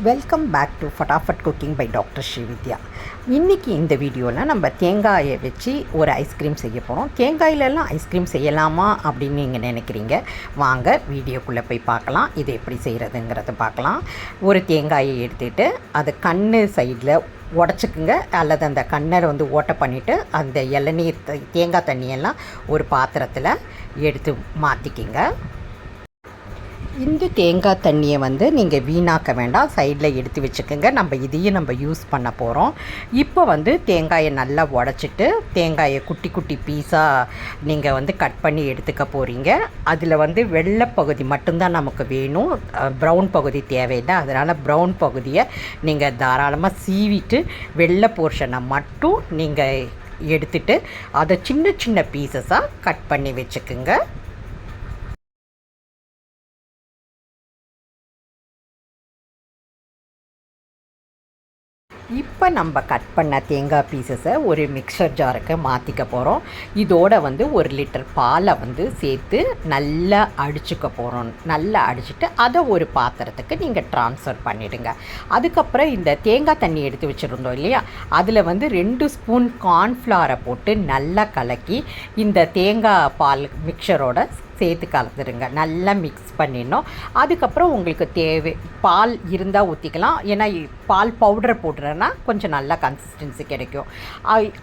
Welcome back to Fatafat cooking by doctor Srividya. இன்றைக்கி இந்த வீடியோவில் நம்ம தேங்காயை வச்சு ஒரு ஐஸ்கிரீம் செய்ய போகிறோம். தேங்காயிலெல்லாம் ஐஸ்கிரீம் செய்யலாமா அப்படின்னு நீங்கள் நினைக்கிறீங்க. வாங்க வீடியோக்குள்ளே போய் பார்க்கலாம். இது எப்படி செய்கிறதுங்கிறத பார்க்கலாம். ஒரு தேங்காயை எடுத்துகிட்டு அது கண்ணு சைடில் உடச்சிக்குங்க, அல்லது அந்த கண்ணை ஓட்டை பண்ணிவிட்டு அந்த இளநீர் தேங்காய் தண்ணியெல்லாம் ஒரு பாத்திரத்தில் எடுத்து மாற்றிக்கிங்க. இந்த தேங்காய் தண்ணியை நீங்கள் வீணாக்க வேண்டாம், சைடில் எடுத்து வச்சுக்கோங்க. இதையும் யூஸ் பண்ண போகிறோம். இப்போ தேங்காயை நல்லா உடச்சிட்டு தேங்காயை குட்டி குட்டி பீஸாக நீங்கள் கட் பண்ணி எடுத்துக்க போகிறீங்க. அதில் வெள்ளை பகுதி மட்டும்தான் நமக்கு வேணும், ப்ரௌன் பகுதி தேவையில்லை. அதனால் ப்ரௌன் பகுதியை நீங்கள் தாராளமாக சீவிட்டு வெள்ளை போர்ஷனை மட்டும் நீங்கள் எடுத்துகிட்டு அதை சின்ன சின்ன பீசஸாக கட் பண்ணி வச்சுக்குங்க. இப்போ நம்ம கட் பண்ண தேங்காய் பீசஸை ஒரு மிக்சர் ஜாருக்கு மாற்றிக்க போகிறோம். இதோட 1 லிட்டர் பாலை சேர்த்து நல்லா அடிச்சுக்க போகிறோம். நல்லா அடிச்சுட்டு அதை ஒரு பாத்திரத்துக்கு நீங்கள் ட்ரான்ஸ்ஃபர் பண்ணிவிடுங்க. அதுக்கப்புறம் இந்த தேங்காய் தண்ணி எடுத்து வச்சுருந்தோம் இல்லையா, அதில் 2 ஸ்பூன் கார்ன்ஃப்ளவரை போட்டு நல்லா கலக்கி இந்த தேங்காய் பால் மிக்சரோட சேர்த்து கலந்துடுங்க. நல்லா மிக்ஸ் பண்ணிடணும். அதுக்கப்புறம் உங்களுக்கு தேவை பால் இருந்தால் ஊற்றிக்கலாம். ஏன்னா பால் பவுடரை போட்டுறேன்னா கொஞ்சம் நல்லா கன்சிஸ்டன்சி கிடைக்கும்.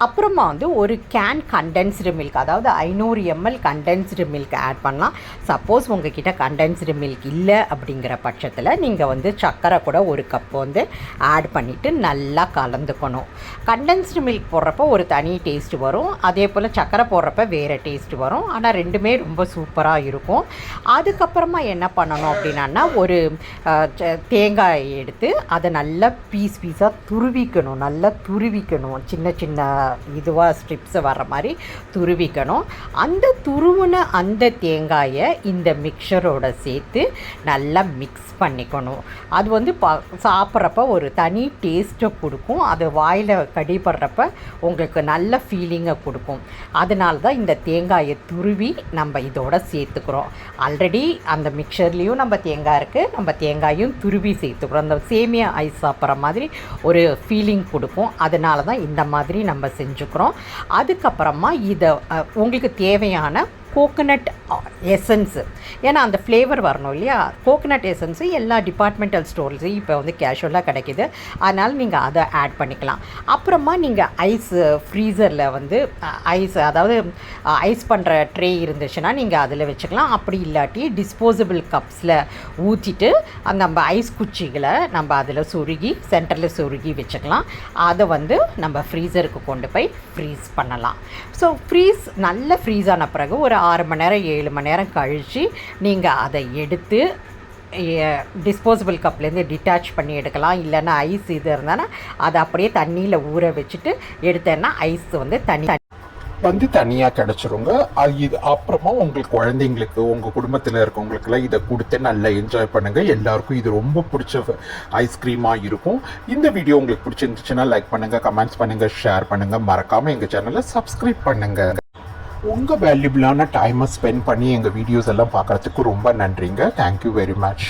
அப்புறமா ஒரு கேன் கண்டென்ஸ்டு மில்க், அதாவது 500 ml கண்டென்ஸ்டு மில்க் ஆட் பண்ணலாம். சப்போஸ் உங்ககிட்ட கண்டென்ஸ்டு மில்க் இல்லை அப்படிங்கிற பட்சத்தில் நீங்கள் சர்க்கரை கூட ஒரு கப் ஆட் பண்ணிவிட்டு நல்லா கலந்துக்கணும். கண்டென்ஸ்டு மில்க் போடுறப்போ ஒரு தனி டேஸ்ட் வரும், அதே போல் சர்க்கரை போடுறப்ப வேறு டேஸ்ட் வரும். ஆனால் ரெண்டுமே ரொம்ப சூப்பராக இருக்கும். அதுக்கப்புறமா என்ன பண்ணணும் அப்படின்னா, ஒரு தேங்காய் எடுத்து அதை நல்லா பீஸாக துருவிக்கணும். நல்லா துருவிக்கணும், சின்ன சின்ன இதுவாக ஸ்ட்ரிப்ஸ் வர்ற மாதிரி துருவிக்கணும். அந்த துருவின அந்த தேங்காயை இந்த மிக்சரோட சேர்த்து நல்லா மிக்ஸ் பண்ணிக்கணும். அது சாப்பிட்றப்ப ஒரு தனி டேஸ்ட்டை கொடுக்கும். அது வாயில் கடிபடுறப்ப உங்களுக்கு நல்ல ஃபீலிங்கை கொடுக்கும். அதனால தான் இந்த தேங்காயை துருவி நம்ம இதோட சேர்த்துக்கிறோம். ஆல்ரெடி அந்த மிக்சர்லேயும் நம்ம தேங்காய் இருக்குது, நம்ம தேங்காயும் துருவி சேர்த்துக்கிறோம். அந்த சேமியா ஐஸ் சாப்பிட்ற மாதிரி ஒரு ஃபீலிங் கொடுக்கும். அதனால தான் இந்த மாதிரி நம்ம செஞ்சுக்கிறோம். அதுக்கப்புறமா இதை உங்களுக்கு தேவையான கோகனட் எசன்ஸு, ஏன்னா அந்த ஃப்ளேவர் வரணும் இல்லையா. கோகனட் எசன்ஸு எல்லா டிபார்ட்மெண்டல் ஸ்டோர்ஸையும் இப்போ கேஷுவலாக கிடைக்கிது. அதனால் நீங்கள் அதை ஆட் பண்ணிக்கலாம். அப்புறமா நீங்கள் ஐஸு ஃப்ரீசரில் ஐஸ், அதாவது ஐஸ் பண்ணுற ட்ரே இருந்துச்சுன்னா நீங்கள் அதில் வச்சுக்கலாம். அப்படி இல்லாட்டி டிஸ்போசபிள் கப்ஸில் ஊற்றிட்டு அந்த நம்ம ஐஸ் குச்சிகளை நம்ம அதில் சொருகி சென்டரில் சொருகி வச்சுக்கலாம். அதை நம்ம ஃப்ரீசருக்கு கொண்டு போய் ஃப்ரீஸ் பண்ணலாம். ஸோ நல்ல ஃப்ரீஸ் ஆன பிறகு ஒரு 6 மணி நேரம் 7 மணி நேரம் கழித்து நீங்கள் அதை எடுத்து டிஸ்போசபிள் கப்லேருந்து டிட்டாச் பண்ணி எடுக்கலாம். இல்லைன்னா ஐஸ் இது இருந்தானா அதை அப்படியே தண்ணியில் ஊற வச்சுட்டு எடுத்தேன்னா ஐஸ் தனியாக கிடச்சிருங்க. இது அப்புறமா உங்களுக்கு குழந்தைங்களுக்கு, உங்கள் குடும்பத்தில் இருக்கவங்களுக்குலாம் இதை கொடுத்து நல்லா என்ஜாய் பண்ணுங்கள். எல்லாருக்கும் இது ரொம்ப பிடிச்ச ஐஸ்கிரீமாக இருக்கும். இந்த வீடியோ உங்களுக்கு பிடிச்சிருந்துச்சுன்னா லைக் பண்ணுங்கள், கமெண்ட்ஸ் பண்ணுங்கள், ஷேர் பண்ணுங்கள். மறக்காமல் எங்கள் சேனலை சப்ஸ்கிரைப் பண்ணுங்கள். உங்கள் வேல்யூபிளான டைமை ஸ்பெண்ட் பண்ணி எங்கள் வீடியோஸ் எல்லாம் பார்க்குறதுக்கு ரொம்ப நன்றிங்க. Thank you very much.